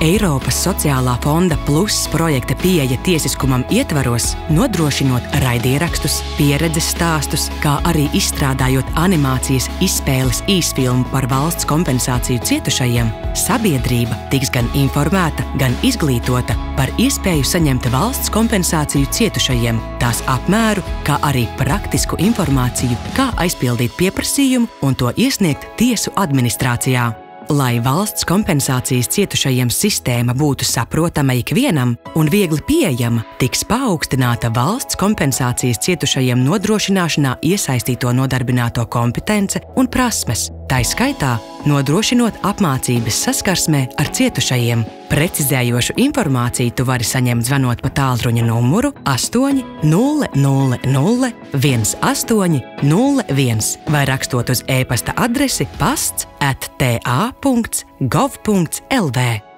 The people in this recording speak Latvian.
Eiropas sociālā fonda Plus projekta pieeja tiesiskumam ietvaros, nodrošinot raidierakstus, pieredzes stāstus, kā arī izstrādājot animācijas izspēles īsfilmu par valsts kompensāciju cietušajiem, sabiedrība tiks gan informēta, gan izglītota par iespēju saņemt valsts kompensāciju cietušajiem, tās apmēru, kā arī praktisku informāciju, kā aizpildīt pieprasījumu un to iesniegt tiesu administrācijā. Lai valsts kompensācijas cietušajiem sistēma būtu saprotama ikvienam un viegli pieejama, tiks paaugstināta valsts kompensācijas cietušajiem nodrošināšanā iesaistīto nodarbināto kompetence un prasmes, tai skaitā nodrošinot apmācības saskarsmē ar cietušajiem. Precizējošu informāciju tu vari saņemt zvanot pa tālruņa numuru 8 000 1801 vai rakstot uz e-pasta adresi pasts@ta.gov.lv.